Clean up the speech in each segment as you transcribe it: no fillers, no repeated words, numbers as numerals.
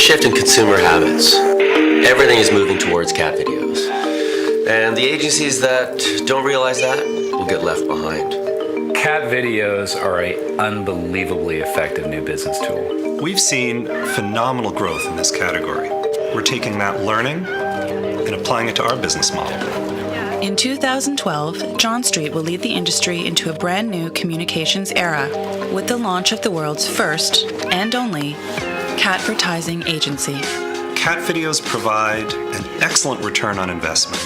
shift in consumer habits. Everything is moving towards cat videos. And the agencies that don't realize that will get left behind. Cat videos are an unbelievably effective new business tool. We've seen phenomenal growth in this category. We're taking that learning and applying it to our business model. In 2012, John Street will lead the industry into a brand new communications era with the launch of the world's first and only catvertising agency. Cat videos provide an excellent return on investment.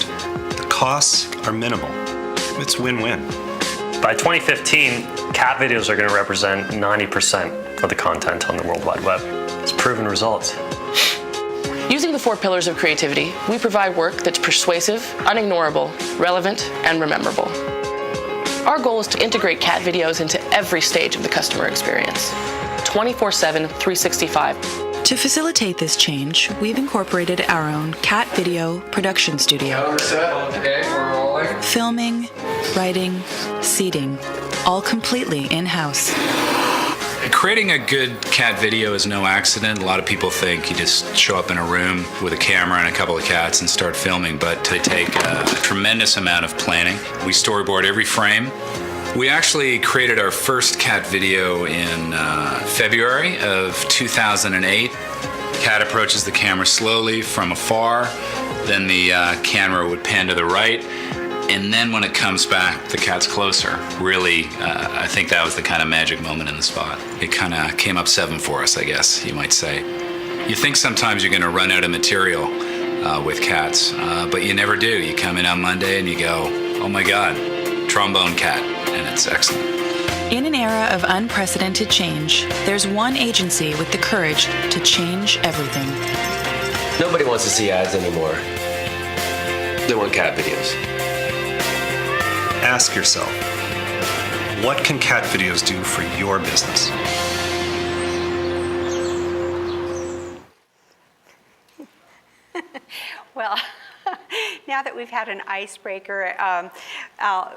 The costs are minimal. It's win-win. By 2015, cat videos are going to represent 90% of the content on the World Wide Web. It's proven results. Using the 4 pillars of creativity, we provide work that's persuasive, unignorable, relevant, and rememberable. Our goal is to integrate cat videos into every stage of the customer experience, 24/7, 365. To facilitate this change, we've incorporated our own cat video production studio. Filming, writing, seating, all completely in-house. Creating a good cat video is no accident. A lot of people think you just show up in a room with a camera and a couple of cats and start filming, but they take a tremendous amount of planning. We storyboard every frame. We actually created our first cat video in February of 2008. Cat approaches the camera slowly from afar, then the camera would pan to the right, and then when it comes back, the cat's closer. Really, I think that was the kind of magic moment in the spot. It kind of came up 7 for us, I guess you might say. You think sometimes you're going to run out of material with cats, but you never do. You come in on Monday and you go, oh my God, trombone cat, and it's excellent. In an era of unprecedented change, there's one agency with the courage to change everything. Nobody wants to see ads anymore. They want cat videos. Ask yourself, what can cat videos do for your business? Well, now that we've had an icebreaker,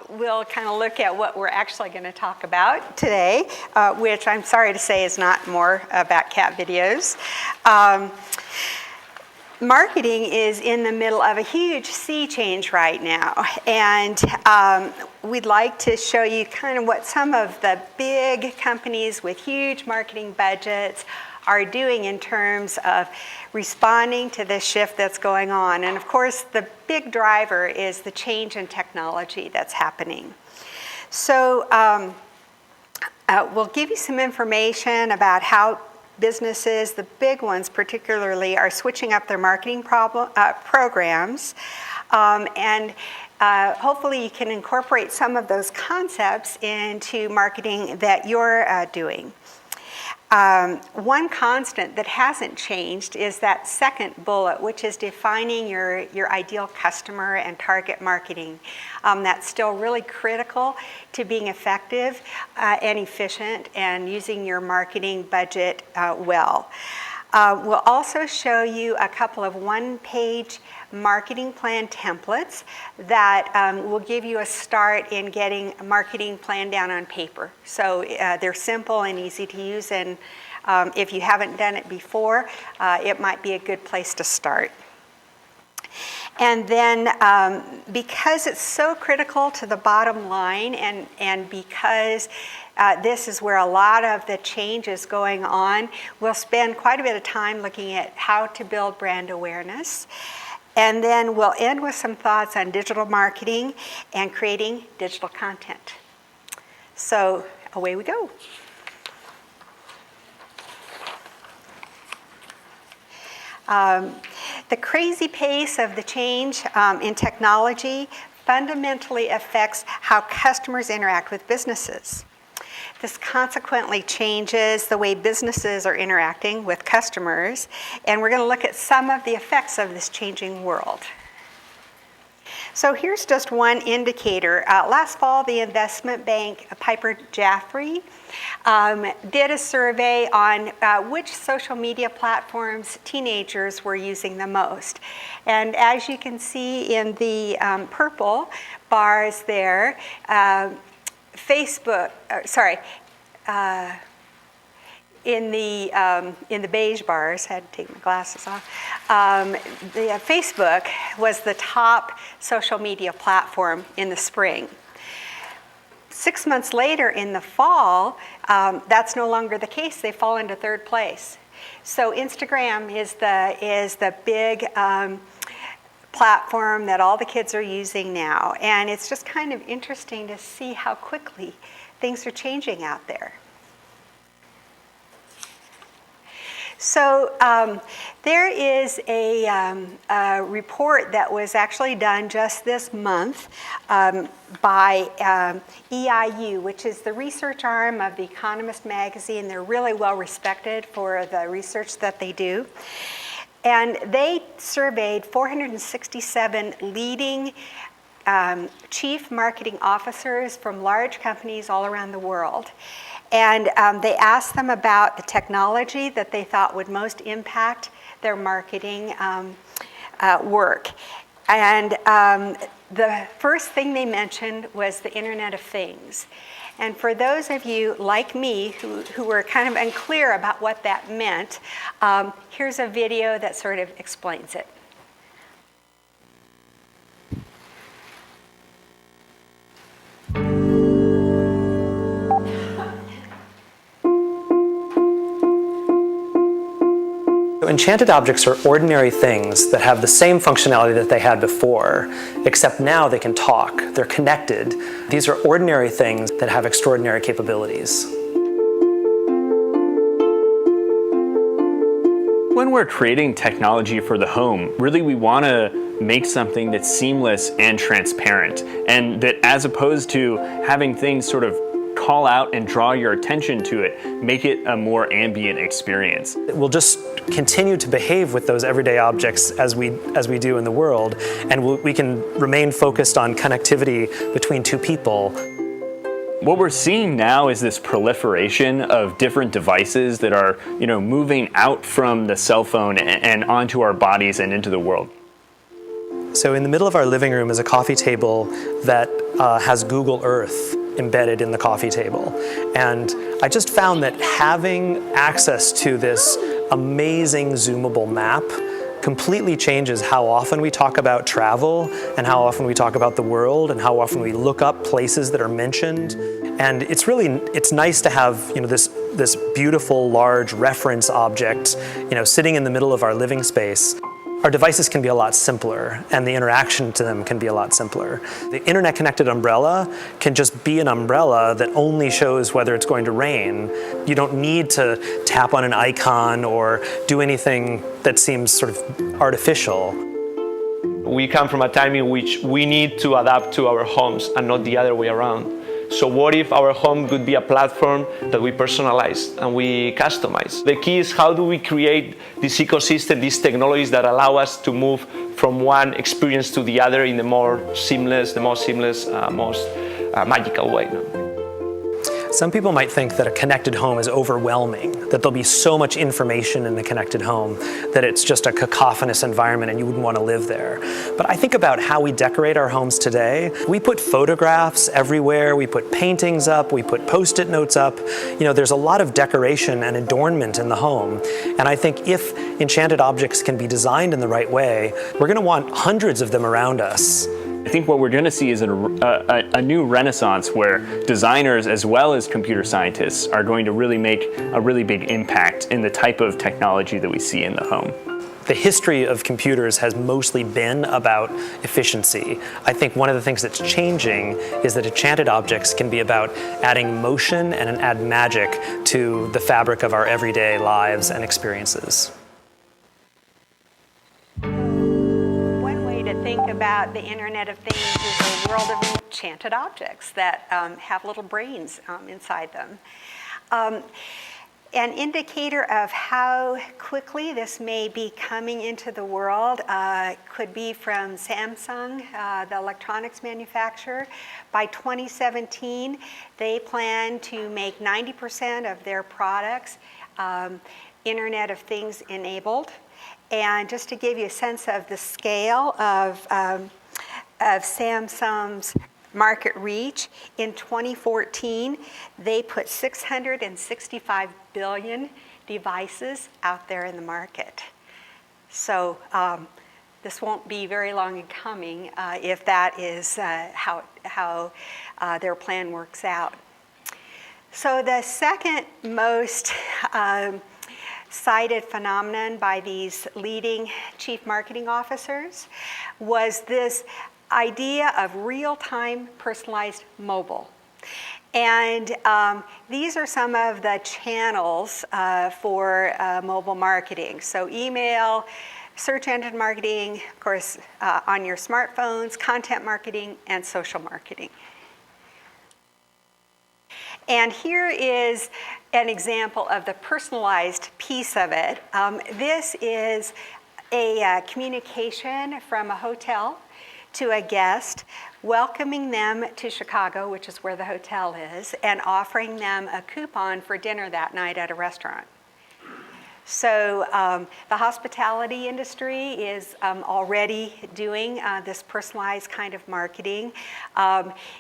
we'll kind of look at what we're actually going to talk about today, which I'm sorry to say is not more about cat videos. Marketing is in the middle of a huge sea change right now, and we'd like to show you kind of what some of the big companies with huge marketing budgets are doing in terms of responding to this shift that's going on. And of course, the big driver is the change in technology that's happening. So we'll give you some information about how businesses, the big ones particularly, are switching up their marketing programs. And hopefully you can incorporate some of those concepts into marketing that you're doing. One constant that hasn't changed is that second bullet, which is defining your ideal customer and target marketing. That's still really critical to being effective and efficient and using your marketing budget well. We'll also show you a couple of one-page marketing plan templates that will give you a start in getting a marketing plan down on paper. So they're simple and easy to use, and if you haven't done it before, it might be a good place to start. And then because it's so critical to the bottom line, and because this is where a lot of the change is going on, we'll spend quite a bit of time looking at how to build brand awareness. And then we'll end with some thoughts on digital marketing and creating digital content. So away we go. The crazy pace of the change in technology fundamentally affects how customers interact with businesses. This consequently changes the way businesses are interacting with customers, and we're going to look at some of the effects of this changing world. So here's just one indicator. Last fall, the investment bank Piper Jaffray did a survey on which social media platforms teenagers were using the most. And as you can see in the purple bars there, in the beige bars, had to take my glasses off, Facebook was the top social media platform in the spring. 6 months later in the fall, that's no longer the case. They fall into third place. So Instagram is the big platform that all the kids are using now. And it's just kind of interesting to see how quickly things are changing out there. So there is a report that was actually done just this month by EIU, which is the research arm of The Economist magazine. They're really well respected for the research that they do. And they surveyed 467 leading chief marketing officers from large companies all around the world. And they asked them about the technology that they thought would most impact their marketing work. And the first thing they mentioned was the Internet of Things. And for those of you like me who were kind of unclear about what that meant, here's a video that sort of explains it. Enchanted objects are ordinary things that have the same functionality that they had before, except now they can talk, they're connected. These are ordinary things that have extraordinary capabilities. When we're creating technology for the home, really we want to make something that's seamless and transparent, and that as opposed to having things sort of call out and draw your attention to it, make it a more ambient experience. We'll just continue to behave with those everyday objects as we do in the world, and we can remain focused on connectivity between two people. What we're seeing now is this proliferation of different devices that are, moving out from the cell phone and onto our bodies and into the world. So in the middle of our living room is a coffee table that has Google Earth embedded in the coffee table. And I just found that having access to this amazing zoomable map completely changes how often we talk about travel and how often we talk about the world and how often we look up places that are mentioned. And it's nice to have this beautiful large reference object sitting in the middle of our living space. Our devices can be a lot simpler, and the interaction to them can be a lot simpler. The internet-connected umbrella can just be an umbrella that only shows whether it's going to rain. You don't need to tap on an icon or do anything that seems sort of artificial. We come from a time in which we need to adapt to our homes and not the other way around. So what if our home could be a platform that we personalize and we customize? The key is how do we create this ecosystem, these technologies that allow us to move from one experience to the other in the most seamless, most magical way. Some people might think that a connected home is overwhelming, that there'll be so much information in the connected home that it's just a cacophonous environment and you wouldn't want to live there. But I think about how we decorate our homes today. We put photographs everywhere, we put paintings up, we put Post-it notes up. There's a lot of decoration and adornment in the home. And I think if enchanted objects can be designed in the right way, we're going to want hundreds of them around us. I think what we're going to see is a new renaissance where designers as well as computer scientists are going to really make a really big impact in the type of technology that we see in the home. The history of computers has mostly been about efficiency. I think one of the things that's changing is that enchanted objects can be about adding motion and add magic to the fabric of our everyday lives and experiences. To think about the Internet of Things is a world of enchanted objects that have little brains inside them. An indicator of how quickly this may be coming into the world could be from Samsung, the electronics manufacturer. By 2017, they plan to make 90% of their products Internet of Things enabled. And just to give you a sense of the scale of Samsung's market reach. In 2014, they put 665 billion devices out there in the market. So this won't be very long in coming if that is how their plan works out. So the second most cited phenomenon by these leading chief marketing officers was this idea of real-time personalized mobile. And these are some of the channels for mobile marketing. So email, search engine marketing, of course, on your smartphones, content marketing, and social marketing. And here is an example of the personalized piece of it. This is a communication from a hotel to a guest, welcoming them to Chicago, which is where the hotel is, and offering them a coupon for dinner that night at a restaurant. So the hospitality industry is already doing this personalized kind of marketing.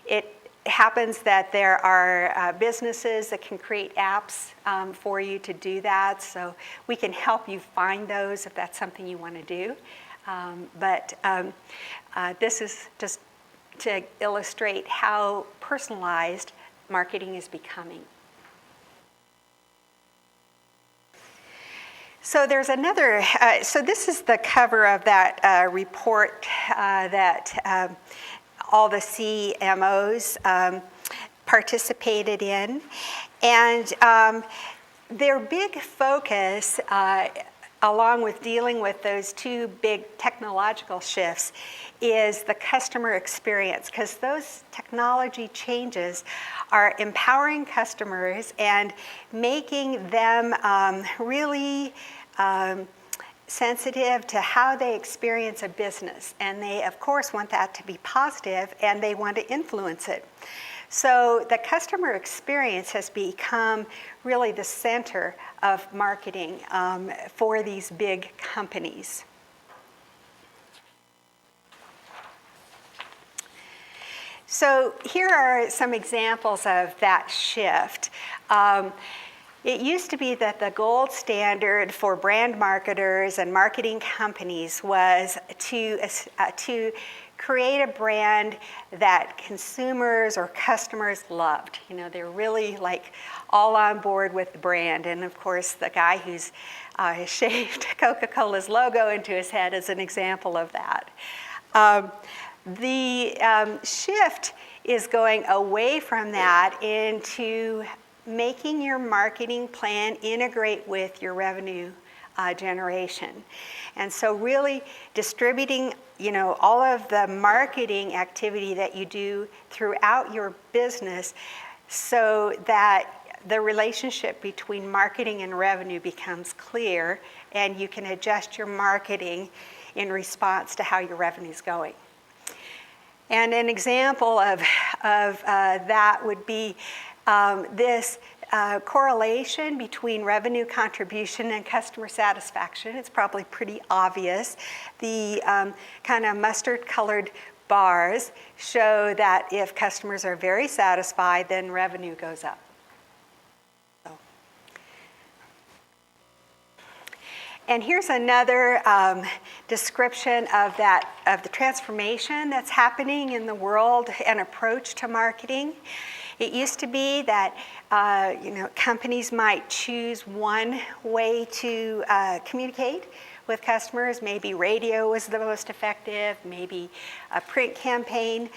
It happens that there are businesses that can create apps for you to do that, so we can help you find those if that's something you want to do. But this is just to illustrate how personalized marketing is becoming. So there's another, so this is the cover of that report that all the CMOs participated in. And their big focus, along with dealing with those two big technological shifts, is the customer experience, because those technology changes are empowering customers and making them really sensitive to how they experience a business. And they, of course, want that to be positive, and they want to influence it. So the customer experience has become really the center of marketing for these big companies. So here are some examples of that shift. It used to be that the gold standard for brand marketers and marketing companies was to create a brand that consumers or customers loved. You know, they're really like all on board with the brand. And of course, the guy who's shaved Coca-Cola's logo into his head is an example of that. The shift is going away from that into making your marketing plan integrate with your revenue generation. And so really distributing, you know, all of the marketing activity that you do throughout your business so that the relationship between marketing and revenue becomes clear, and you can adjust your marketing in response to how your revenue is going. And an example of that would be this correlation between revenue contribution and customer satisfaction. It's probably pretty obvious. The kind of mustard-colored bars show that if customers are very satisfied, then revenue goes up. And here's another description of the transformation that's happening in the world and approach to marketing. It used to be that companies might choose one way to communicate with customers. Maybe radio was the most effective, maybe a print campaign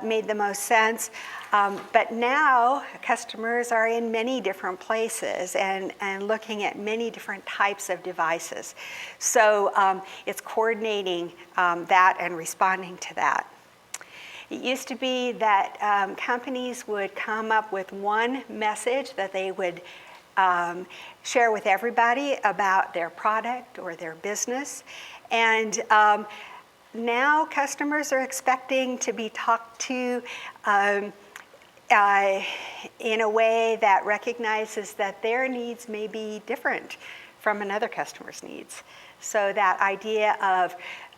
made the most sense. But now customers are in many different places and looking at many different types of devices. So it's coordinating that and responding to that. It used to be that companies would come up with one message that they would share with everybody about their product or their business. And now customers are expecting to be talked to in a way that recognizes that their needs may be different from another customer's needs. So that idea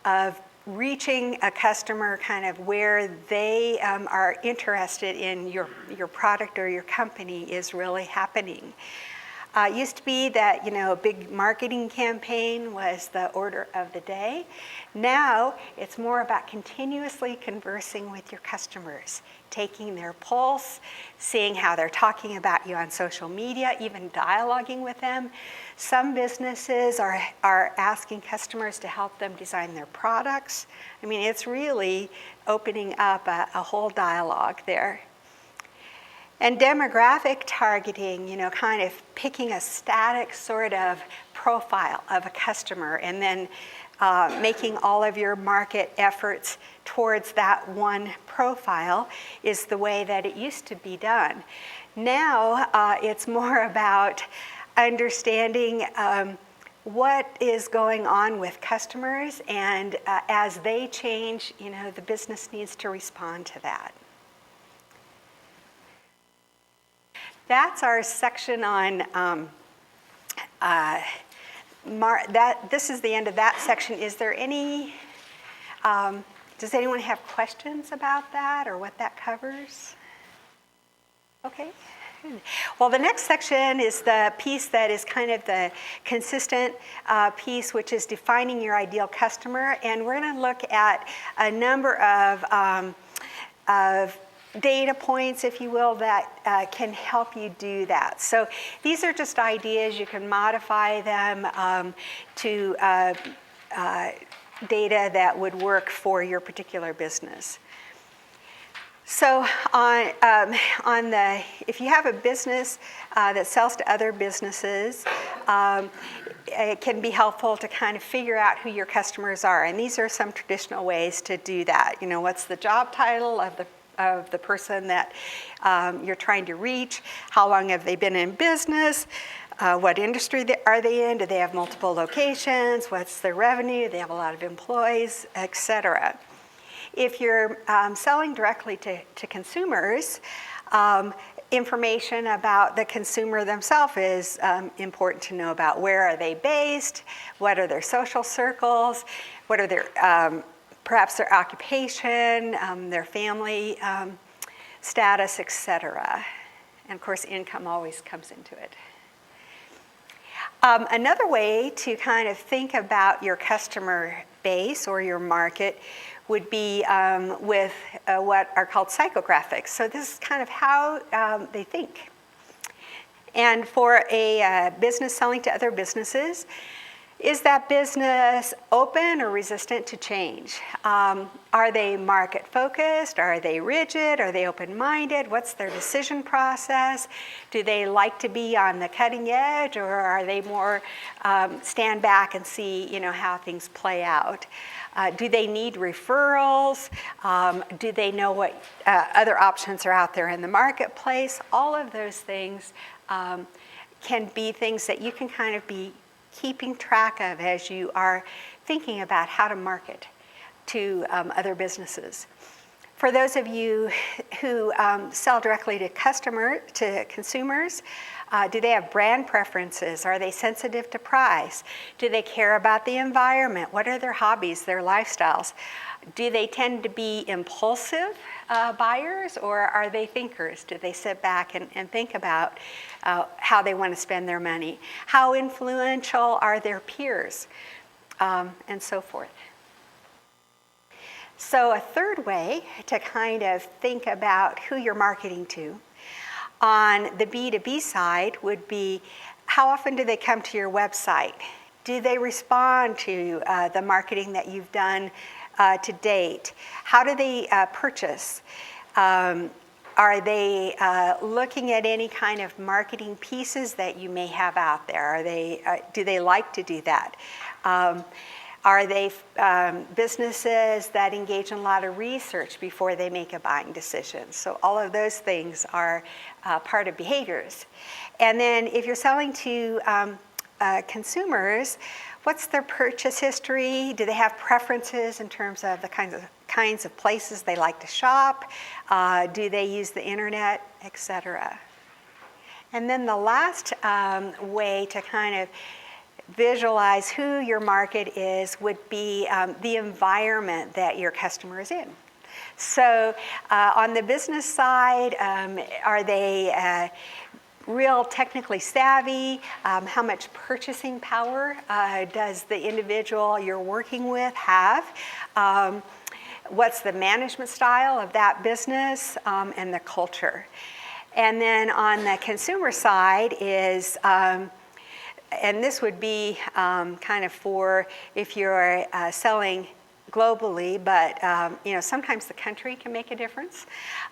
of reaching a customer kind of where they are interested in your product or your company is really happening. It used to be that, a big marketing campaign was the order of the day. Now it's more about continuously conversing with your customers, taking their pulse, seeing how they're talking about you on social media, even dialoguing with them. Some businesses are asking customers to help them design their products. I mean, it's really opening up a whole dialogue there. And demographic targeting, kind of picking a static sort of profile of a customer and then making all of your market efforts towards that one profile is the way that it used to be done. Now it's more about understanding what is going on with customers, and as they change, the business needs to respond to that. That's our section on this is the end of that section. Is there any, does anyone have questions about that or what that covers? Okay. Well, the next section is the piece that is kind of the consistent piece, which is defining your ideal customer. And we're going to look at a number of data points, if you will, that can help you do that. So these are just ideas. You can modify them to data that would work for your particular business. So if you have a business that sells to other businesses, it can be helpful to kind of figure out who your customers are. And these are some traditional ways to do that. What's the job title of the person that you're trying to reach? How long have they been in business? What industry are they in? Do they have multiple locations? What's their revenue? Do they have a lot of employees, etc. If you're selling directly to consumers, information about the consumer themselves is important to know about. Where are they based? What are their social circles? What are their perhaps their occupation, their family status, etc. And of course, income always comes into it. Another way to kind of think about your customer base or your market would be with what are called psychographics. So this is kind of how they think. And for a business selling to other businesses, is that business open or resistant to change? Are they market focused? Are they rigid? Are they open-minded? What's their decision process? Do they like to be on the cutting edge, or are they more stand back and see how things play out? Do they need referrals? Do they know what other options are out there in the marketplace? All of those things can be things that you can kind of be keeping track of as you are thinking about how to market to other businesses. For those of you who sell directly to consumers, do they have brand preferences? Are they sensitive to price? Do they care about the environment? What are their hobbies, their lifestyles? Do they tend to be impulsive buyers, or are they thinkers? Do they sit back and think about how they want to spend their money? How influential are their peers? And so forth. So a third way to kind of think about who you're marketing to on the B2B side would be, how often do they come to your website? Do they respond to the marketing that you've done to date? How do they purchase? Are they looking at any kind of marketing pieces that you may have out there? Do they like to do that? Are they businesses that engage in a lot of research before they make a buying decision? So all of those things are part of behaviors. And then if you're selling to consumers, what's their purchase history? Do they have preferences in terms of the kinds of places they like to shop? Do they use the internet, etc.? And then the last way to kind of visualize who your market is would be the environment that your customer is in. So on the business side, are they real technically savvy? How much purchasing power does the individual you're working with have? What's the management style of that business and the culture? And then on the consumer side is, and this would be kind of for if you're selling globally, but sometimes the country can make a difference.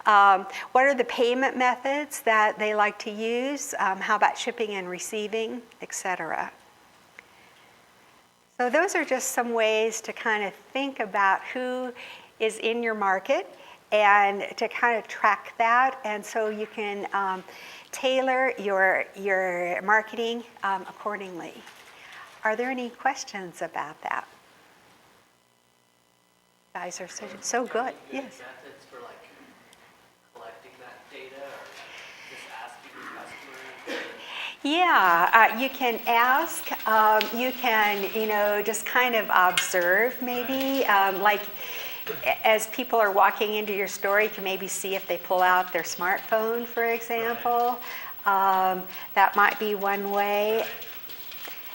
What are the payment methods that they like to use? How about shipping and receiving, etc.? So those are just some ways to kind of think about who is in your market and to kind of track that, and so you can tailor your marketing accordingly. Are there any questions about that? Guys are so good. Yes. Methods for like collecting that data, or just asking the customer? Yeah, you can ask. You can, just kind of observe maybe, like as people are walking into your store, you can maybe see if they pull out their smartphone, for example. That might be one way.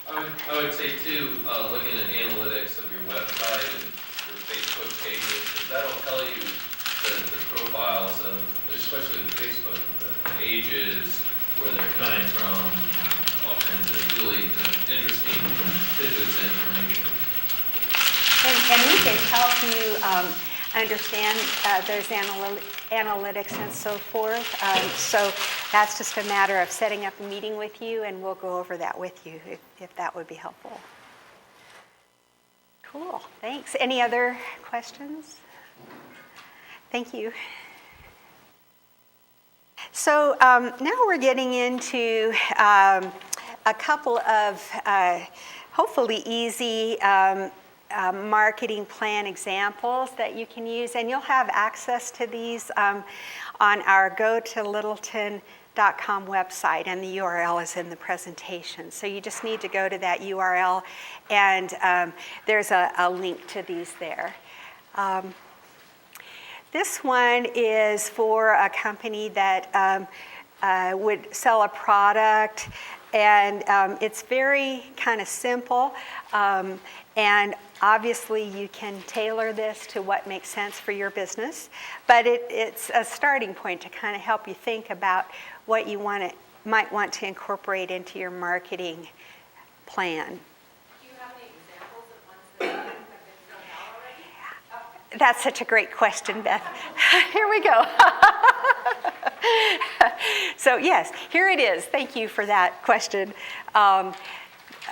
I would say too, looking at analytics of your website and your Facebook pages, because that'll tell you the profiles of, especially with Facebook, the ages, where they're coming from, all kinds of really interesting tidbits of information. And we can help you understand those analytics and so forth. So that's just a matter of setting up a meeting with you, and we'll go over that with you if that would be helpful. Cool, thanks. Any other questions? Thank you. So now we're getting into a couple of hopefully easy marketing plan examples that you can use, and you'll have access to these on our GoToLittleton.com website, and the URL is in the presentation. So you just need to go to that URL, and there's a link to these there. This one is for a company that would sell a product, and it's very kind of simple, and obviously you can tailor this to what makes sense for your business, but it's a starting point to kind of help you think about what you might want to incorporate into your marketing plan. Do you have any examples of ones that have been filled out already? That's such a great question, Beth. Here we go. So yes, here it is. Thank you for that question.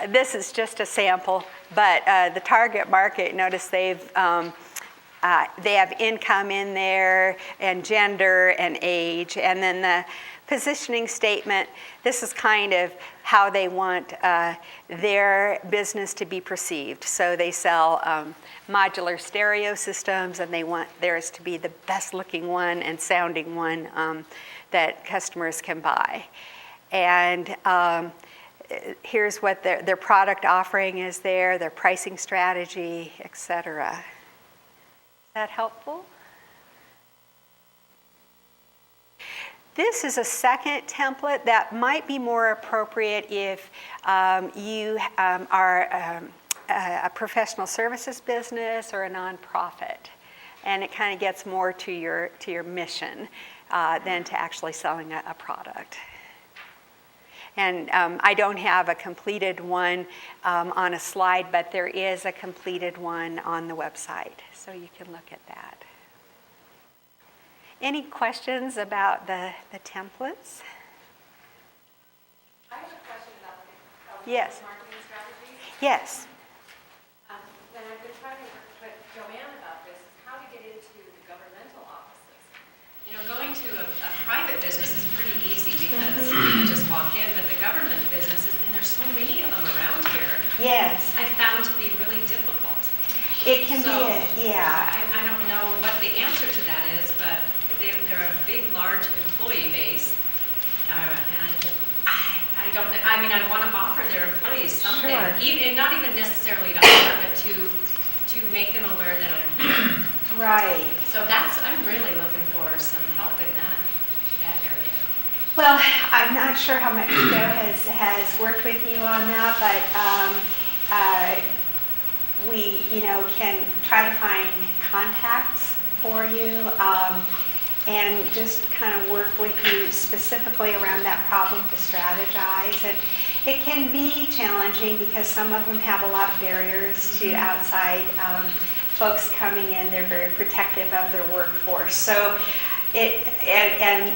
This is just a sample, but the target market, notice they have income in there, and gender and age, and then the positioning statement. This is kind of how they want their business to be perceived. So they sell modular stereo systems, and they want theirs to be the best looking one and sounding one that customers can buy. And here's what their product offering is there, their pricing strategy, etc. Is that helpful? This is a second template that might be more appropriate if you are a professional services business or a nonprofit, and it kind of gets more to your mission than to actually selling a product. And I don't have a completed one on a slide, but there is a completed one on the website, so you can look at that. Any questions about the templates? I have a question about the Yes. marketing strategies. Yes. And I've been trying to work with Joanne about this, is how to get into the governmental offices. Going to a private business is pretty easy because you just walk in, but the government businesses, and there's so many of them around here, Yes. I found to be really difficult. It can So, be, yeah. I don't know what the answer to that is, but they're a big, large employee base, and I I mean, I want to offer their employees something, Sure. even, not even necessarily to offer, but to make them aware that I'm here. Right. So I'm really looking for some help in that area. Well, I'm not sure how much Joe has worked with you on that, but we, can try to find contacts for you and just kind of work with you specifically around that problem to strategize. And it can be challenging because some of them have a lot of barriers to outside folks coming in. They're very protective of their workforce. So and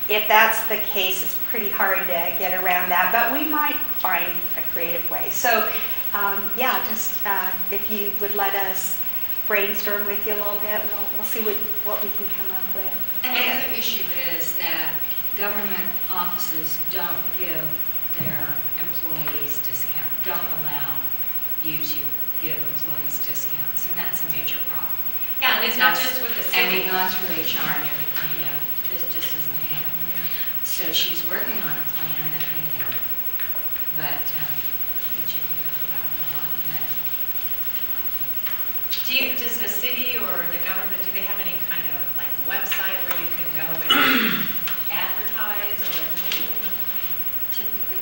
if that's the case, it's pretty hard to get around that, but we might find a creative way. So just if you would let us brainstorm with you a little bit, we'll see what we can come up with. And the other issue is that government offices don't give their employees discount, don't allow you to give employees discounts, and that's a major problem. Yeah, and it's not just with the And city. we've gone through HR and everything, this just isn't happening. So she's working on a plan that may work, but you can talk about a lot of that. Does the city or the government, do they have any kind of like website where you can go and advertise or? Typically,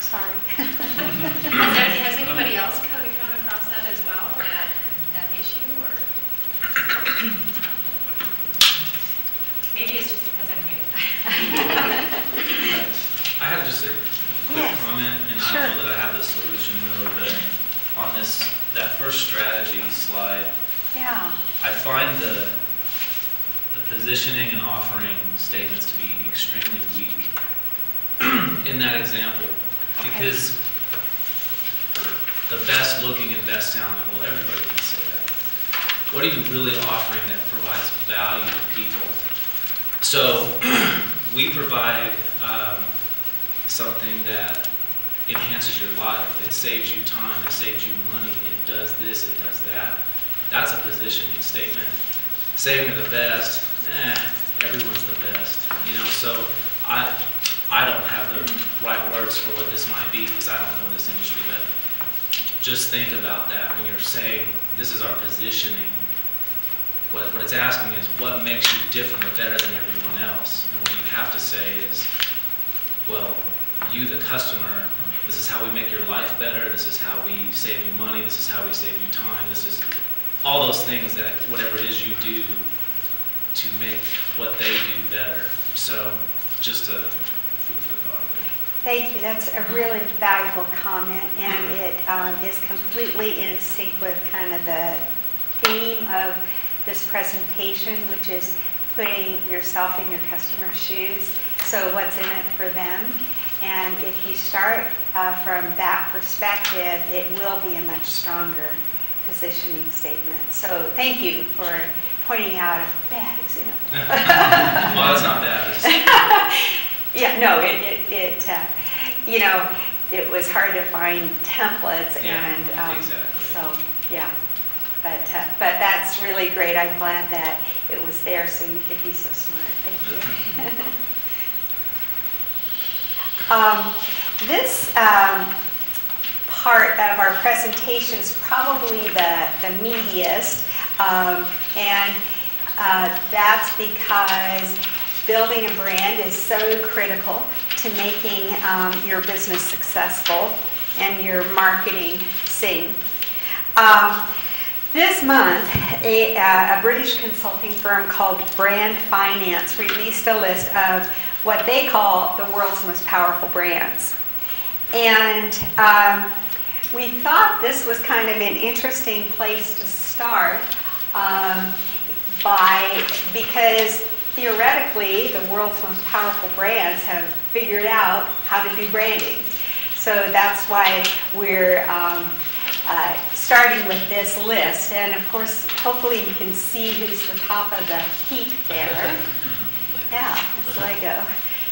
Sorry. Has anybody else come across that as well, that issue, or? Maybe it's just because I'm new. I have just a quick Yes. comment, and Sure. I don't know that I have the solution really, but on that first strategy slide, Yeah. I find the positioning and offering statements to be extremely weak in that example, because the best looking and best sounding, well, everybody can say that. What are you really offering that provides value to people? So we provide something that enhances your life. It saves you time, it saves you money, it does this, it does that. That's a positioning statement. Saying you're the best, everyone's the best. So I don't have the right words for what this might be because I don't know this industry, but just think about that when you're saying this is our positioning. What it's asking is what makes you different or better than everyone else. And what you have to say is, well, you, the customer, this is how we make your life better, this is how we save you money, this is how we save you time, this is all those things that whatever it is you do to make what they do better. So just a food for thought there. Thank you. That's a really valuable comment, and it is completely in sync with kind of the theme of this presentation, which is putting yourself in your customer's shoes. So what's in it for them? And if you start from that perspective, it will be a much stronger positioning statement. So thank you for pointing out a bad example. Well, that's not bad. Yeah, no, it was hard to find templates, and exactly. so yeah. But that's really great. I'm glad that it was there so you could be so smart. Thank you. This part of our presentation is probably the meatiest, and that's because building a brand is so critical to making your business successful and your marketing sing. This month, a British consulting firm called Brand Finance released a list of what they call the world's most powerful brands. And we thought this was kind of an interesting place to start because theoretically, the world's most powerful brands have figured out how to do branding. So that's why we're starting with this list. And of course, hopefully you can see who's the top of the heap there. Yeah, it's Lego.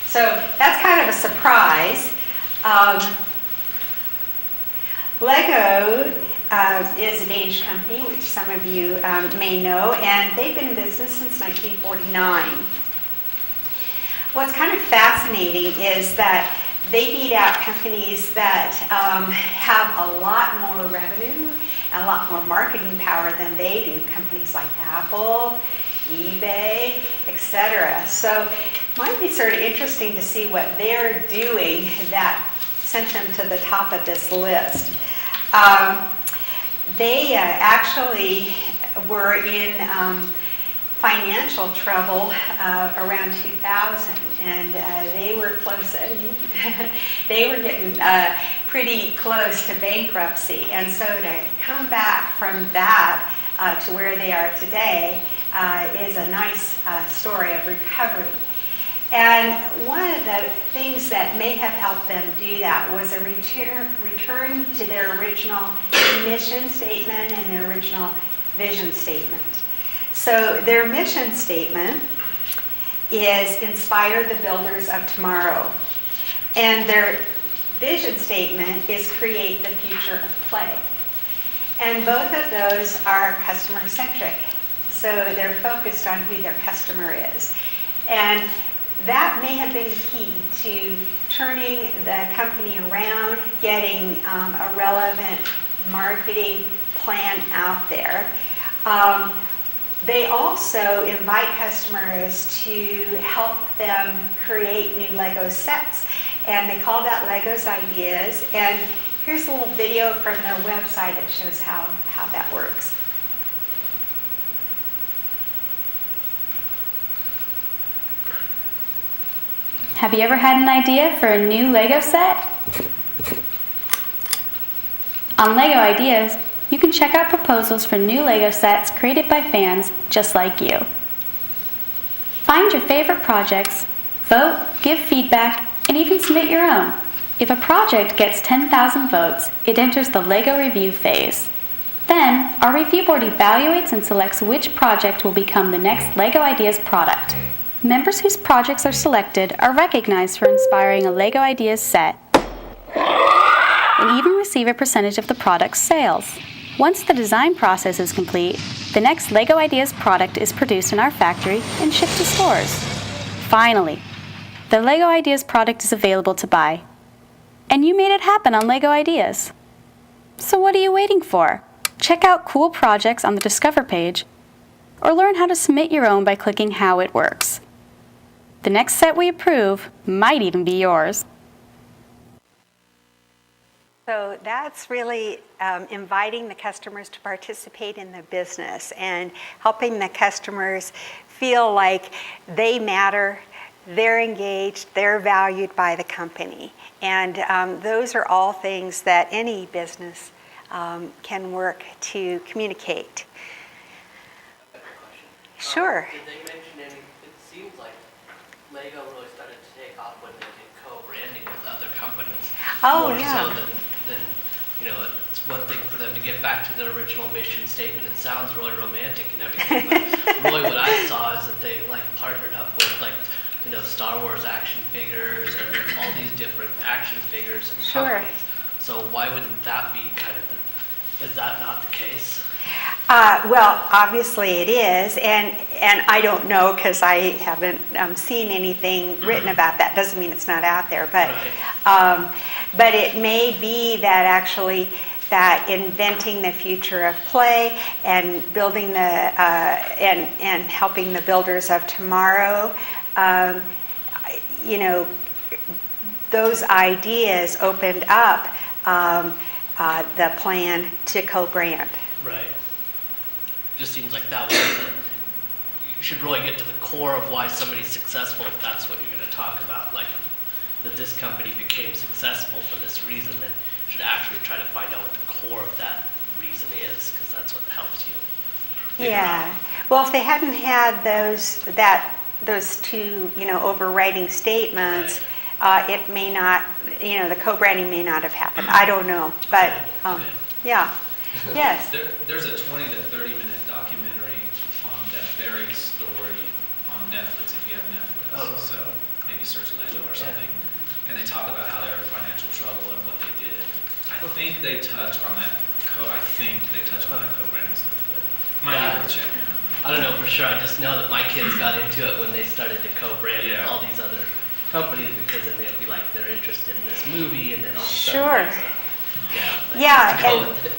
So that's kind of a surprise. Lego is a Danish company, which some of you may know, and they've been in business since 1949. what's kind of fascinating is that they beat out companies that have a lot more revenue and a lot more marketing power than they do. Companies like Apple, eBay, etc. So it might be sort of interesting to see what they're doing that sent them to the top of this list. They actually were in financial trouble around 2000, and they were close. They were getting pretty close to bankruptcy, and so to come back from that to where they are today is a nice story of recovery. And one of the things that may have helped them do that was a return to their original mission statement and their original vision statement. So their mission statement is inspire the builders of tomorrow. And their vision statement is create the future of play. And both of those are customer-centric. So they're focused on who their customer is. And that may have been the key to turning the company around, getting a relevant marketing plan out there. They also invite customers to help them create new Lego sets. And they call that Legos Ideas. And here's a little video from their website that shows how that works. Have you ever had an idea for a new Lego set? On Lego Ideas, you can check out proposals for new Lego sets created by fans just like you. Find your favorite projects, vote, give feedback, and even submit your own. If a project gets 10,000 votes, it enters the Lego review phase. Then, our review board evaluates and selects which project will become the next Lego Ideas product. Members whose projects are selected are recognized for inspiring a Lego Ideas set and even receive a percentage of the product's sales. Once the design process is complete, the next Lego Ideas product is produced in our factory and shipped to stores. Finally, the Lego Ideas product is available to buy. And you made it happen on Lego Ideas. So what are you waiting for? Check out cool projects on the Discover page, or learn how to submit your own by clicking How It Works. The next set we approve might even be yours. So that's really inviting the customers to participate in the business and helping the customers feel like they matter, they're engaged, they're valued by the company. And those are all things that any business can work to communicate. Did Sure. they mention any, it seems like Lego really started to take off when they did co-branding with other companies. Oh, More yeah. so than, you know, it's one thing for them to get back to their original mission statement. It sounds really romantic and everything, but really what I saw is that they like partnered up with like, you know, Star Wars action figures and all these different action figures and Sure. companies. So why wouldn't that be kind of is that not the case? Well, obviously it is, and I don't know because I haven't seen anything written about that. Doesn't mean it's not out there, but it may be that actually that inventing the future of play and building the and helping the builders of tomorrow, you know, those ideas opened up the plan to co-brand. Right. Just seems like that was you should really get to the core of why somebody's successful if that's what you're going to talk about, like that this company became successful for this reason, then you should actually try to find out what the core of that reason is, because that's what helps you. Yeah. Well, if they hadn't had those two, you know, overriding statements, it may not, you know, the co-branding may not have happened. I don't know, but yeah. Yes. There's a 20 to 30 minute documentary on that Barry story on Netflix, if you have Netflix. Oh. So maybe search Lego or something. And they talk about how they were in financial trouble and what they did. I think they touch on that co-branding stuff, but might be worth checking out. I don't know for sure. I just know that my kids got into it when they started to co-brand with all these other companies, because then they'd be like, they're interested in this movie, and then all of a sudden there's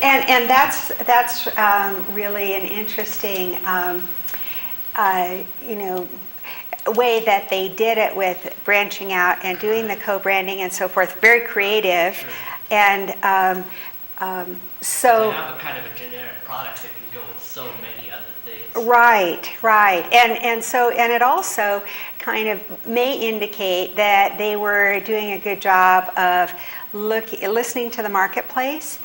and that's really an interesting, way that they did it with branching out and doing the co-branding and so forth. Very creative, and so. They have a kind of a generic product that can go with so many other things. Right, and it also kind of may indicate that they were doing a good job of listening to the marketplace,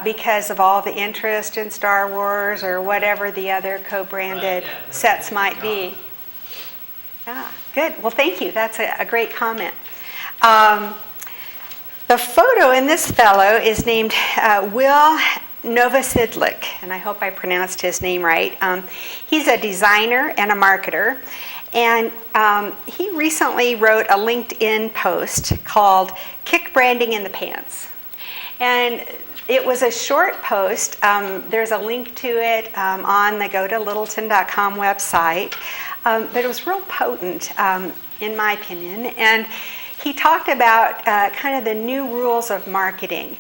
because of all the interest in Star Wars or whatever the other co-branded sets might be. Yeah, good. Well, thank you. That's a great comment. The photo in this fellow is named Will Novosidlik, and I hope I pronounced his name right. He's a designer and a marketer, and he recently wrote a LinkedIn post called "Kick Branding in the Pants." And it was a short post. There's a link to it on the go-to-littleton.com website, but it was real potent, in my opinion. And he talked about kind of the new rules of marketing.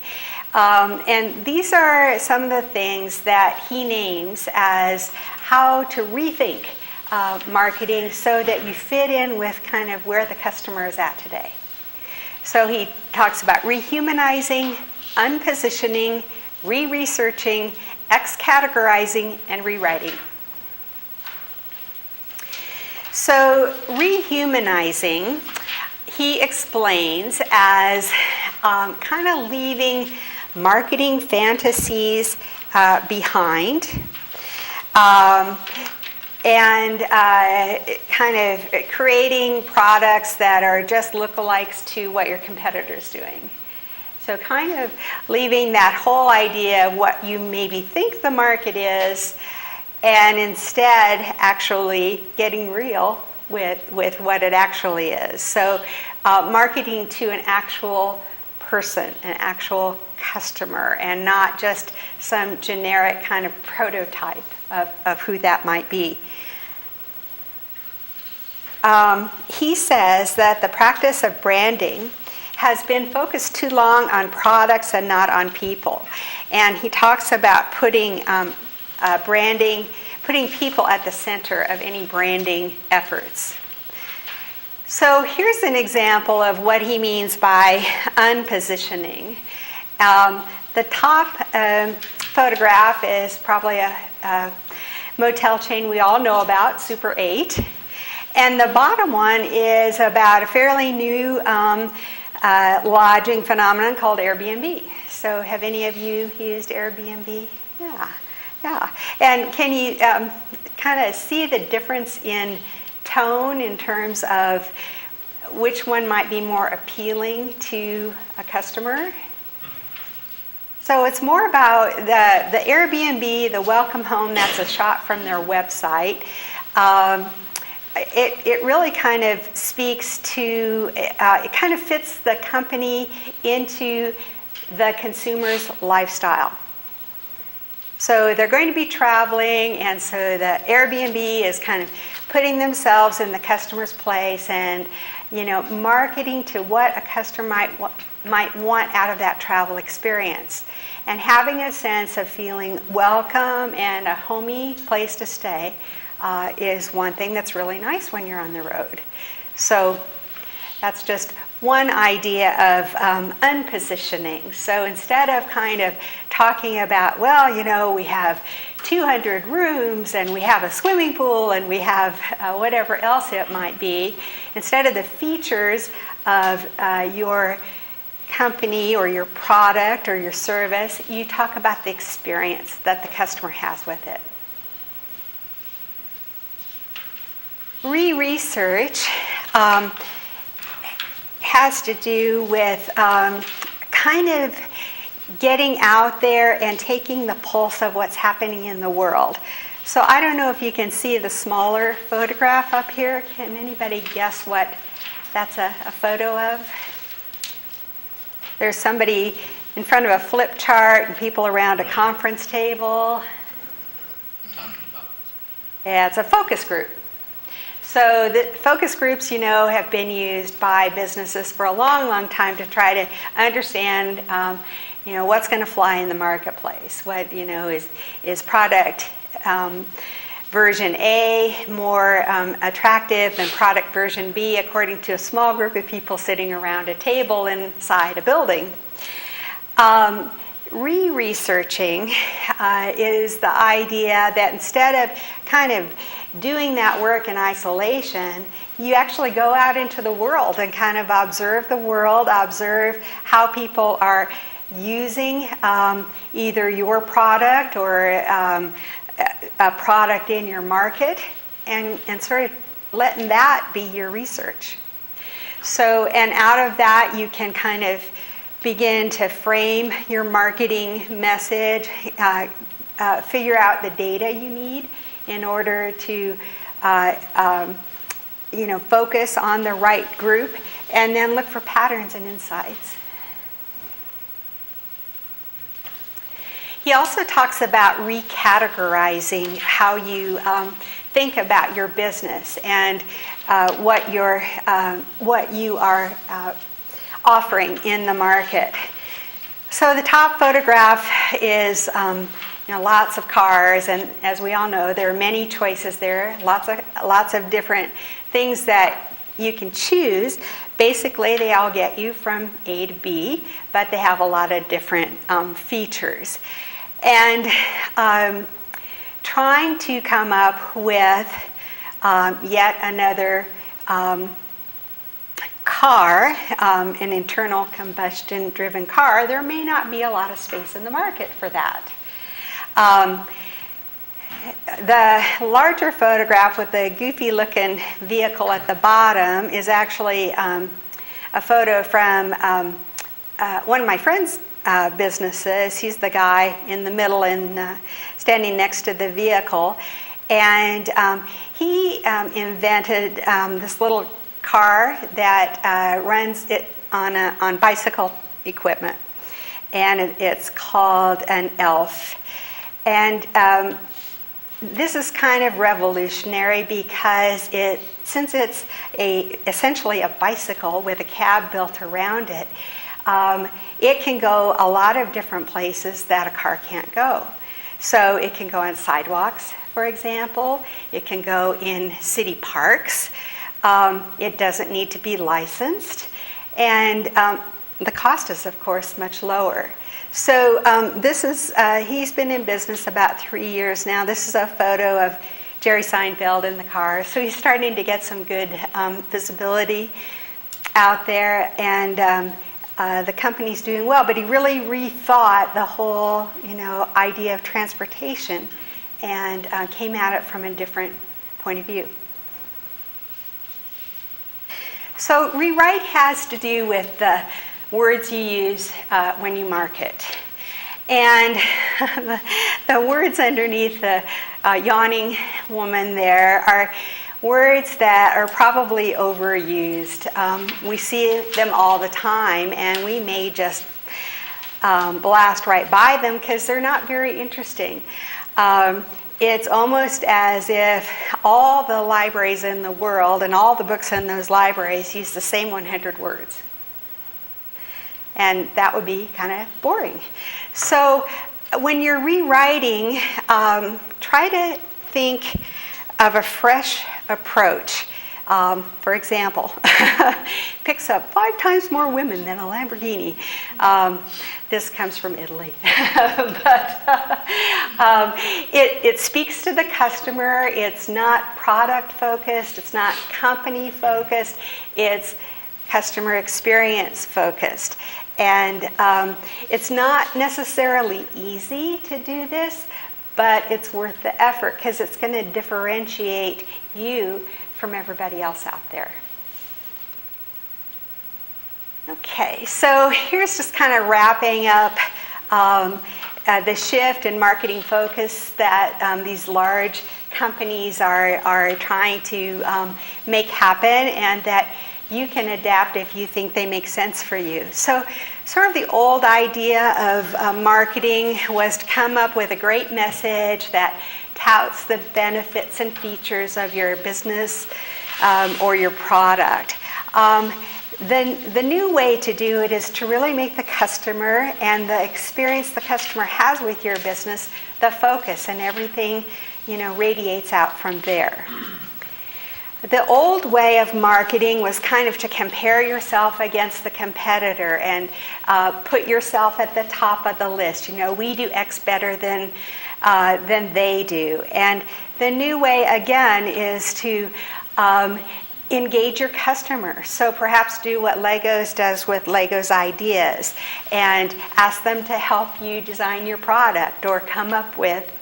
And these are some of the things that he names as how to rethink marketing so that you fit in with kind of where the customer is at today. So he talks about rehumanizing, unpositioning, re-researching, X-categorizing, and rewriting. So rehumanizing, he explains as kind of leaving marketing fantasies behind, and kind of creating products that are just lookalikes to what your competitor's doing. So kind of leaving that whole idea of what you maybe think the market is, and instead actually getting real with what it actually is. So marketing to an actual person, an actual customer, and not just some generic kind of prototype of who that might be. He says that the practice of branding has been focused too long on products and not on people. And he talks about putting putting people at the center of any branding efforts. So here's an example of what he means by unpositioning. The top photograph is probably a motel chain we all know about, Super 8. And the bottom one is about a fairly new lodging phenomenon called Airbnb. So have any of you used Airbnb? Yeah. And can you kind of see the difference in tone in terms of which one might be more appealing to a customer? So it's more about the Airbnb, the welcome home, that's a shot from their website. It really kind of speaks to, it kind of fits the company into the consumer's lifestyle. So they're going to be traveling, and so the Airbnb is kind of putting themselves in the customer's place and, marketing to what a customer might want out of that travel experience. And having a sense of feeling welcome and a homey place to stay is one thing that's really nice when you're on the road. So that's just one idea of unpositioning. So instead of kind of talking about, we have 200 rooms and we have a swimming pool and we have whatever else it might be, instead of the features of your company or your product or your service, you talk about the experience that the customer has with it. Re-research has to do with kind of getting out there and taking the pulse of what's happening in the world. So I don't know if you can see the smaller photograph up here. Can anybody guess what that's a photo of? There's somebody in front of a flip chart and people around a conference table. It's a focus group. So the focus groups, have been used by businesses for a long, long time to try to understand, what's going to fly in the marketplace. What, is product version A more attractive than product version B, according to a small group of people sitting around a table inside a building. Re-researching is the idea that instead of kind of doing that work in isolation, you actually go out into the world and kind of observe the world, observe how people are using either your product or a product in your market, and sort of letting that be your research. So, and out of that you can kind of begin to frame your marketing message, figure out the data you need in order to focus on the right group, and then look for patterns and insights. He also talks about recategorizing how you think about your business and what you are offering in the market. So the top photograph is lots of cars, and as we all know, there are many choices there. Lots of different things that you can choose. Basically, they all get you from A to B, but they have a lot of different features. And trying to come up with yet another car, an internal combustion driven car, there may not be a lot of space in the market for that. The larger photograph with the goofy looking vehicle at the bottom is actually a photo from one of my friends' businesses. He's the guy in the middle and standing next to the vehicle. And he invented this little car that runs it on bicycle equipment. And it's called an ELF. And this is kind of revolutionary because since it's essentially a bicycle with a cab built around it, it can go a lot of different places that a car can't go. So it can go on sidewalks, for example. It can go in city parks. It doesn't need to be licensed. And the cost is, of course, much lower. So he's been in business about 3 years now. This is a photo of Jerry Seinfeld in the car. So he's starting to get some good visibility out there, and the company's doing well. But he really rethought the whole, idea of transportation and came at it from a different point of view. So rewrite has to do with the words you use when you market. And the words underneath the yawning woman there are words that are probably overused. We see them all the time, and we may just blast right by them because they're not very interesting. It's almost as if all the libraries in the world and all the books in those libraries use the same 100 words. And that would be kind of boring. So when you're rewriting, try to think of a fresh approach. For example, picks up 5 times more women than a Lamborghini. This comes from Italy. But it speaks to the customer. It's not product focused. It's not company focused. It's customer experience focused. And it's not necessarily easy to do this, but it's worth the effort because it's going to differentiate you from everybody else out there. Okay, so here's just kind of wrapping up the shift in marketing focus that these large companies are trying to make happen, and that you can adapt if you think they make sense for you. So sort of the old idea of marketing was to come up with a great message that touts the benefits and features of your business or your product. The new way to do it is to really make the customer and the experience the customer has with your business the focus, and everything, radiates out from there. The old way of marketing was kind of to compare yourself against the competitor and put yourself at the top of the list. We do X better than they do. And the new way, again, is to engage your customer. So perhaps do what Legos does with Legos Ideas and ask them to help you design your product or come up with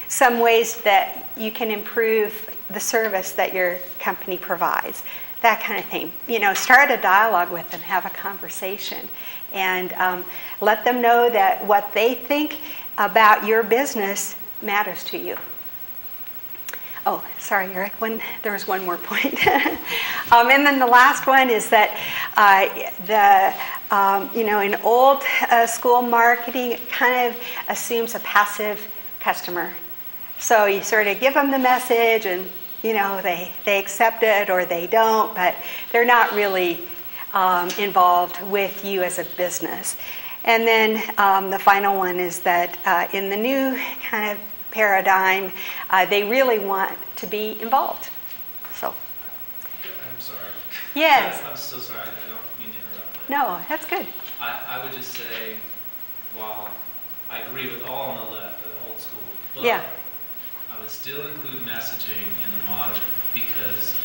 some ways that you can improve the service that your company provides, that kind of thing. Start a dialogue with them, have a conversation, and let them know that what they think about your business matters to you. Oh, sorry, Eric, there was one more point. And then the last one is that in old school marketing, it kind of assumes a passive customer. So you sort of give them the message and, they accept it or they don't, but they're not really involved with you as a business. And then the final one is that in the new kind of paradigm, they really want to be involved. So. I'm sorry. Yes. I'm so sorry. I don't mean to interrupt. No, that's good. I would just say, while I agree with all on the left, the old school, but yeah. I would still include messaging in the modern, because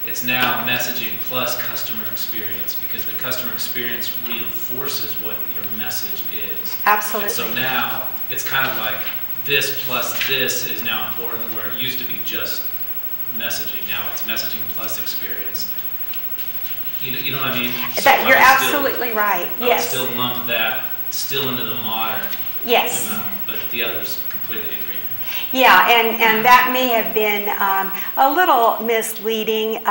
it's now messaging plus customer experience, because the customer experience reinforces what your message is. Absolutely. And so now it's kind of like this plus this is now important, where it used to be just messaging. Now it's messaging plus experience. You know what I mean? So You're absolutely right. Yes. I would still lump that still into the modern. Yes. But the others completely agree. Yeah, and that may have been a little misleading.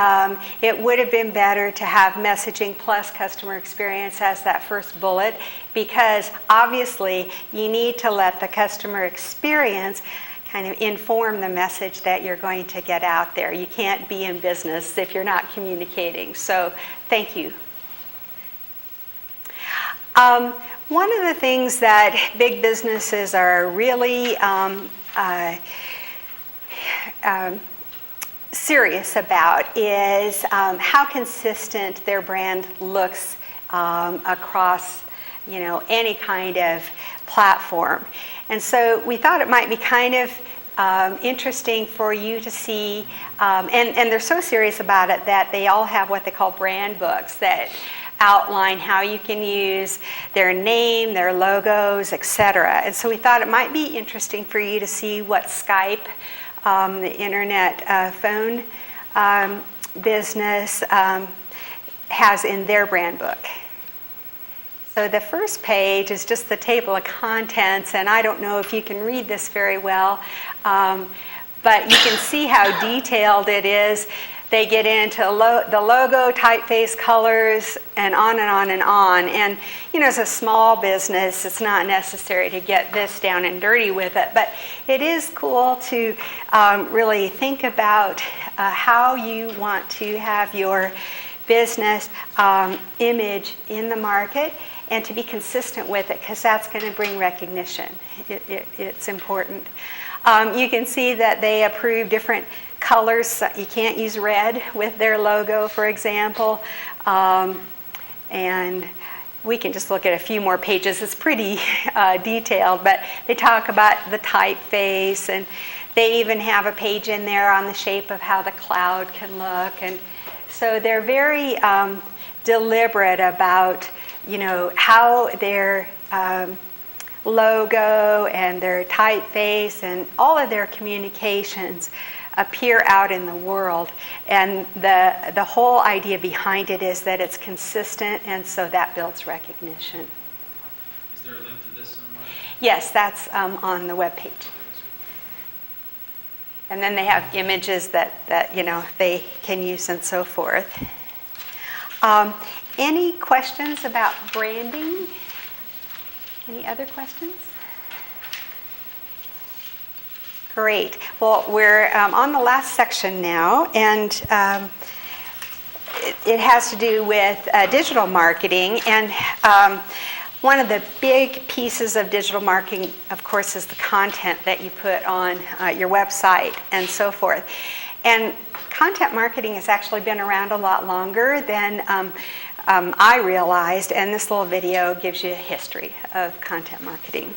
It would have been better to have messaging plus customer experience as that first bullet, because obviously you need to let the customer experience kind of inform the message that you're going to get out there. You can't be in business if you're not communicating. So thank you. One of the things that big businesses are really serious about is how consistent their brand looks across, any kind of platform. And so we thought it might be kind of interesting for you to see, and they're so serious about it that they all have what they call brand books that outline how you can use their name, their logos, etc. And so we thought it might be interesting for you to see what Skype, the internet phone business, has in their brand book. So the first page is just the table of contents, and I don't know if you can read this very well, but you can see how detailed it is. They get into the logo, typeface, colors, and on and on and on. And, as a small business, it's not necessary to get this down and dirty with it, but it is cool to really think about how you want to have your business image in the market and to be consistent with it, because that's going to bring recognition. It's important. You can see that they approve different colors. You can't use red with their logo, for example. And we can just look at a few more pages. It's pretty detailed, but they talk about the typeface, and they even have a page in there on the shape of how the cloud can look. And so they're very deliberate about, how their logo and their typeface and all of their communications appear out in the world. And the whole idea behind it is that it's consistent, and so that builds recognition. Is there a link to this somewhere? Yes, that's on the webpage. And then they have images that they can use and so forth. Any questions about branding? Any other questions? Great. Well, we're on the last section now, and it has to do with digital marketing. And one of the big pieces of digital marketing, of course, is the content that you put on your website and so forth. And content marketing has actually been around a lot longer than I realized, and this little video gives you a history of content marketing.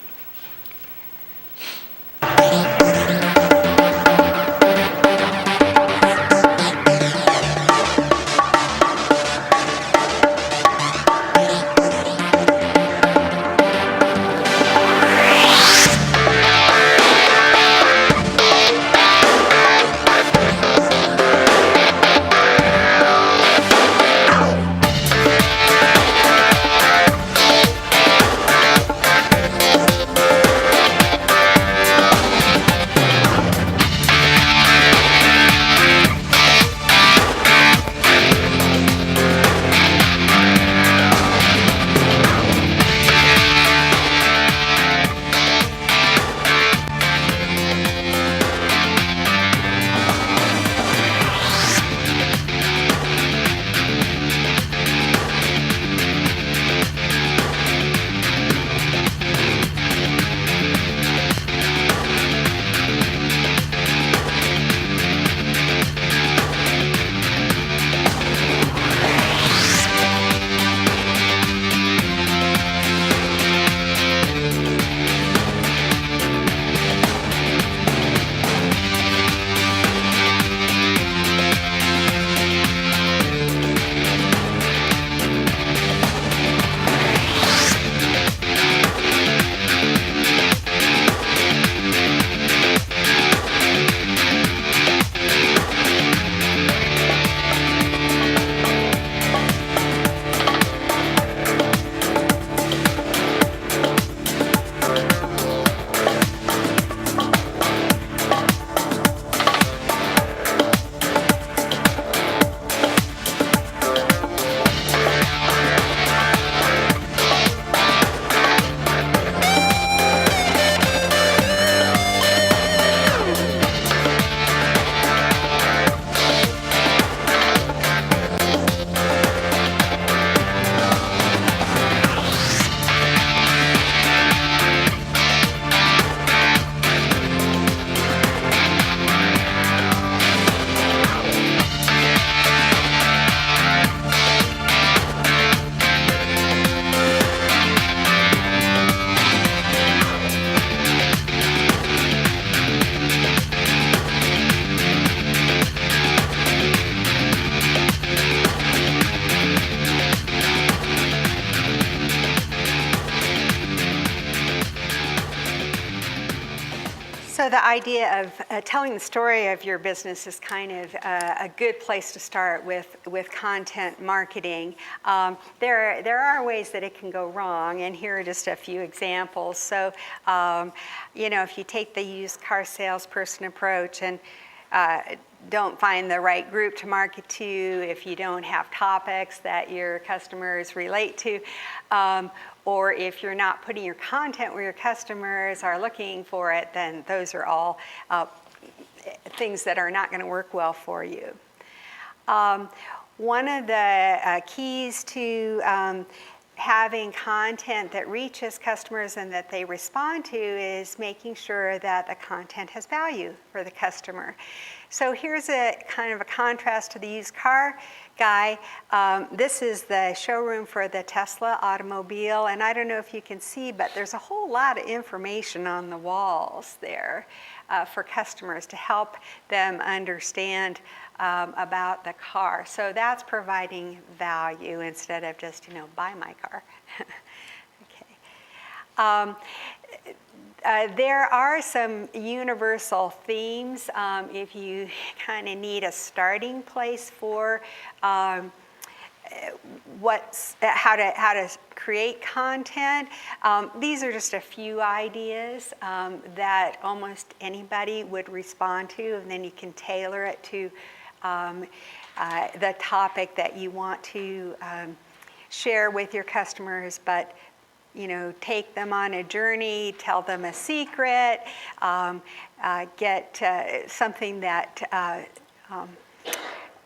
So the idea of telling the story of your business is kind of a good place to start with content marketing. There are ways that it can go wrong, and here are just a few examples. So, if you take the used car salesperson approach and don't find the right group to market to, if you don't have topics that your customers relate to, or if you're not putting your content where your customers are looking for it, then those are all things that are not going to work well for you. One of the keys to having content that reaches customers and that they respond to is making sure that the content has value for the customer. So here's a kind of a contrast to the used car guy. This is the showroom for the Tesla automobile, and I don't know if you can see, but there's a whole lot of information on the walls there for customers to help them understand about the car. So that's providing value instead of just, buy my car. Okay. There are some universal themes if you kind of need a starting place for how to create content. These are just a few ideas that almost anybody would respond to, and then you can tailor it to the topic that you want to share with your customers, but take them on a journey, tell them a secret, get something that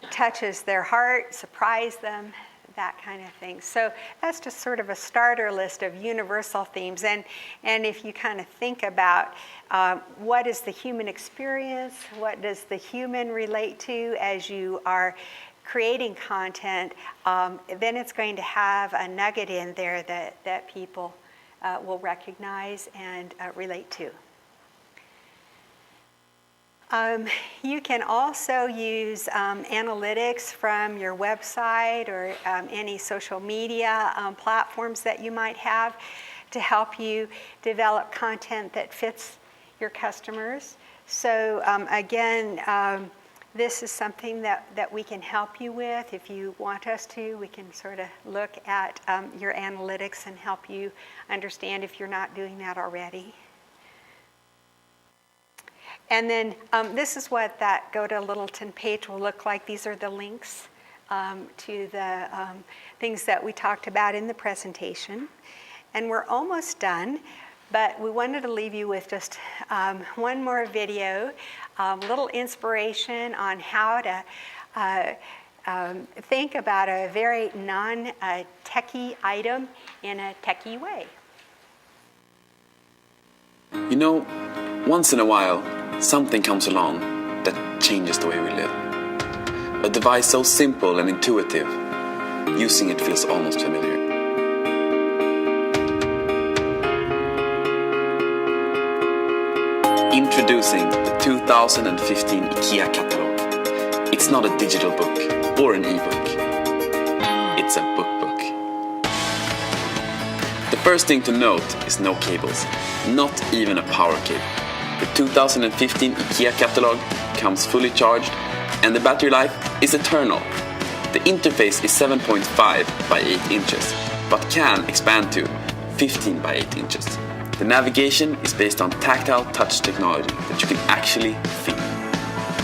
touches their heart, surprise them, that kind of thing. So that's just sort of a starter list of universal themes. And if you kind of think about what is the human experience, what does the human relate to as you are creating content, then it's going to have a nugget in there that people will recognize and relate to. You can also use analytics from your website or any social media platforms that you might have to help you develop content that fits your customers. So again, this is something that we can help you with. If you want us to, we can sort of look at your analytics and help you understand if you're not doing that already. And then this is what that Go to Littleton page will look like. These are the links to the things that we talked about in the presentation. And we're almost done, but we wanted to leave you with just one more video, a little inspiration on how to think about a very non-techie item in a techie way. You know, once in a while, something comes along that changes the way we live. A device so simple and intuitive, using it feels almost familiar. Introducing the 2015 IKEA catalog. It's not a digital book or an ebook. It's a book. The first thing to note is no cables, not even a power cable. The 2015 IKEA catalog comes fully charged and the battery life is eternal. The interface is 7.5 by 8 inches, but can expand to 15 by 8 inches. The navigation is based on tactile touch technology that you can actually feel.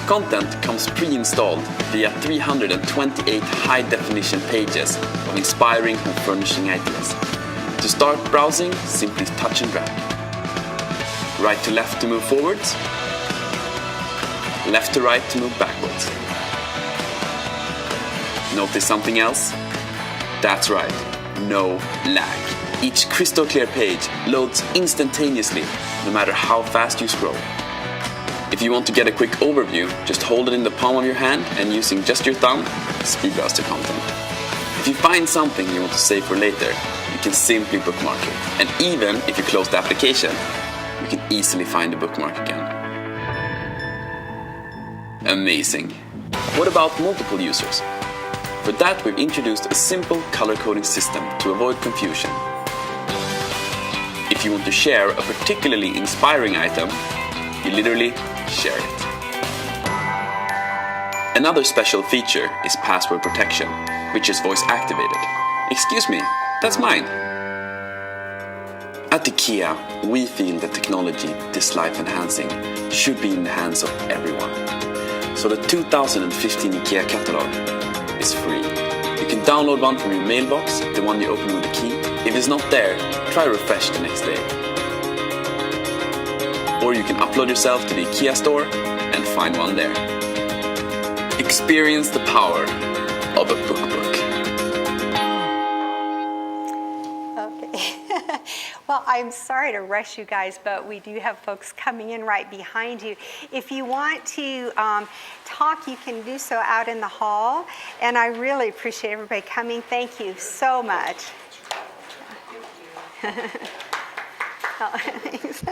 Content comes pre-installed via 328 high-definition pages of inspiring home furnishing ideas. To start browsing, simply touch and drag. Right to left to move forwards, left to right to move backwards. Notice something else? That's right, no lag. Each crystal clear page loads instantaneously, no matter how fast you scroll. If you want to get a quick overview, just hold it in the palm of your hand and using just your thumb, speed browse the content. If you find something you want to save for later, you can simply bookmark it. And even if you close the application, you can easily find the bookmark again. Amazing. What about multiple users? For that, we've introduced a simple color coding system to avoid confusion. If you want to share a particularly inspiring item, you literally share it. Another special feature is password protection, which is voice activated. Excuse me, that's mine. At IKEA, we feel that technology this life enhancing should be in the hands of everyone. So the 2015 IKEA catalog is free. You can download one from your mailbox, the one you open with a key. If it's not there, try refresh the next day. Or you can upload yourself to the IKEA store and find one there. Experience the power of a book. Well, I'm sorry to rush you guys, but we do have folks coming in right behind you. If you want to talk, you can do so out in the hall. And I really appreciate everybody coming. Thank you so much. Oh, thanks.